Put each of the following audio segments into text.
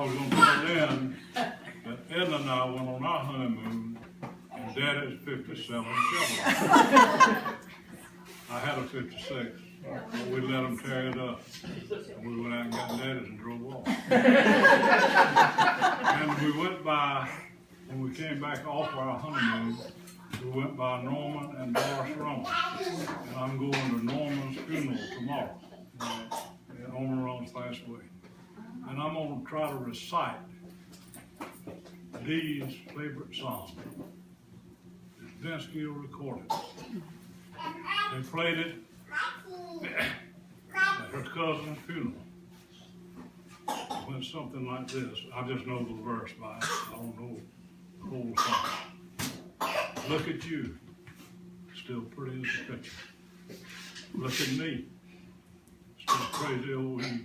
was going to tell Lynn that Edna and I went on our honeymoon in Daddy's 57 Chevrolet. I had a 56, but we let them tear it up. And we went out and got Daddy's and drove off. And we went by, when we came back off our honeymoon, we went by Norman and Doris Rumble. And I'm going to Norman's funeral tomorrow. Norman Rumble passed away. And I'm going to try to recite Dee's favorite song. Vince Gill recorded it. They played it at her cousin's funeral. It went something like this. I just know the verse by it. I don't know the whole song. Look at you, still pretty as a picture. Look at me, still crazy old you.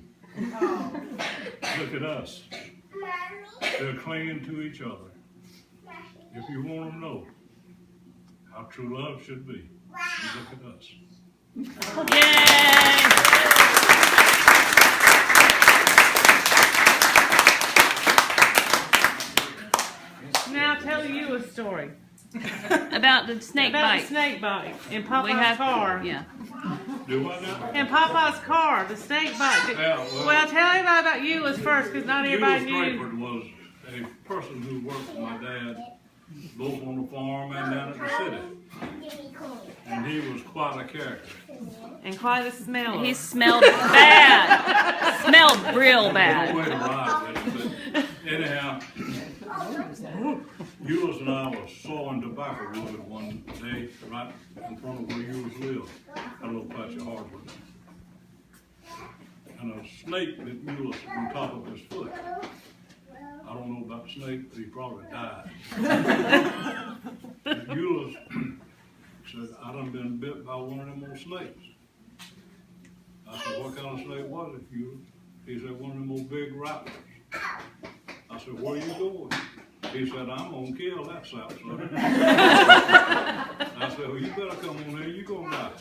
Look at us. They're clinging to each other. If you want to know how true love should be, you look at us. Yay! Now I'll tell you a story. About the snake bite. The snake bite in Papa's car. Yeah. Do what now? In Papa's car, the snake bite. Yeah, well, tell everybody about Euless first, because not everybody knew. Euless was a person who worked for my dad, both on the farm and down at the city. And he was quite a character. And quite a smeller. He smelled bad. Smelled real bad. No way to ride this, but anyhow, Euless and I was sawing tobacco wood one day right in front of where Euless lived. A little patch of hardwood. And a snake bit Euless on top of his foot. I don't know about the snake, but he probably died. Euless said, I done been bit by one of them old snakes. I said, what kind of snake was it, Euless? He said, one of them old big rattlers. I said, where are you going? He said, I'm going to kill that sap sucker. I said, well, you better come on here, you're going to die.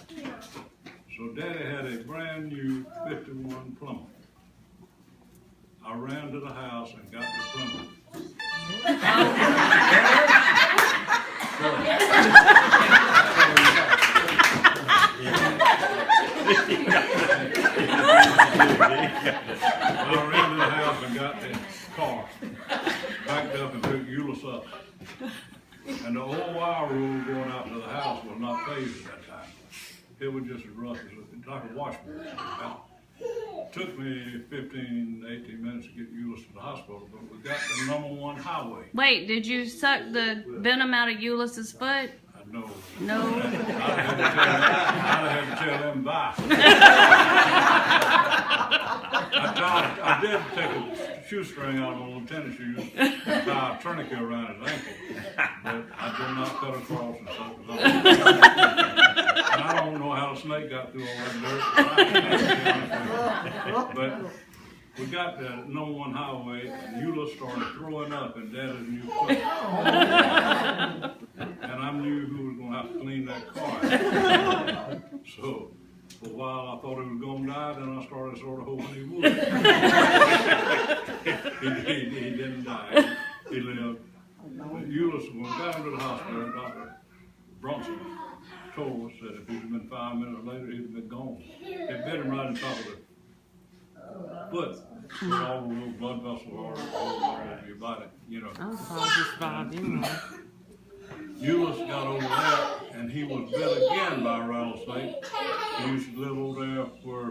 So Daddy had a brand new 51 Plymouth. I ran to the house and got the Plymouth. I ran to the house and got the car, backed up and picked Euless up. And the old wire road going out to the house was not paved at that time. It was just as rough as like a washboard. It took me 15, 18 minutes to get Euless to the hospital, but we got the #1 highway. Wait, did you suck the venom out of Euless's foot? No. No. I'd have to tell them bye. I did take a shoestring out of my little tennis shoes, tie a tourniquet around his ankle, but I did not cut across and stuff. And I don't know how the snake got through all that dirt. But we got the #1 highway, and Euless started throwing up in Daddy's new foot. And I knew who was going to have to clean that car. So, for a while I thought he was going to die, then I started sort of hoping he would. he didn't die. He lived. But Euless, when we got him to the hospital, Dr. Bronson told us that if he'd have been 5 minutes later, he'd have been gone. It bit him right on top of the foot. With all the little blood vessels all over your body, you know. Euless got over that, and he was bit again by a rattlesnake. He used to live over there where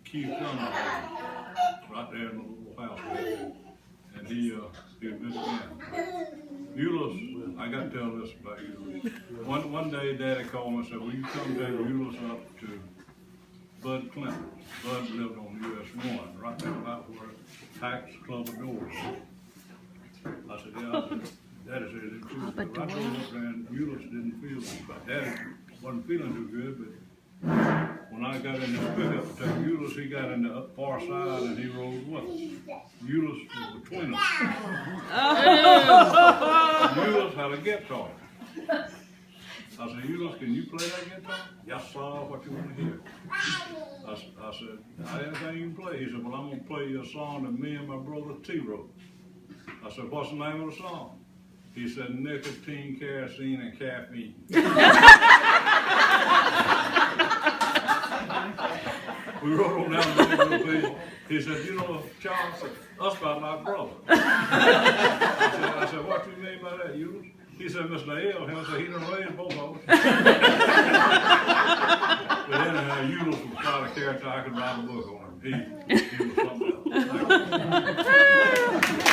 Keith Gunner lived, right there in the little house. And he was bit again. Euless, I got to tell this about Euless. One day, Daddy called me and said, will you come take Euless up to Bud Clinton? Bud lived on US 1, right there about where Tax Club of Doors. I said, yeah. I said, Daddy said it too. But I told him, and Euless didn't feel good. But Daddy wasn't feeling too good, but when I got in his pickup to take Euless, he got in the far side and he rode with us. Euless was between us. Euless had a guitar. I said, Euless, can you play that guitar? Yes, sir, what you want to hear? I said, anything you can play. He said, well, I'm going to play you a song that me and my brother T wrote. I said, what's the name of the song? He said, nicotine, kerosene, and caffeine. We wrote on down the page. He said, you know, Charles, us about my brother. I said, what do you mean by that, Euless? He said, Mr. L, he done raised both of us. But anyhow, Euless was quite a character. I could write a book on him. He was something else.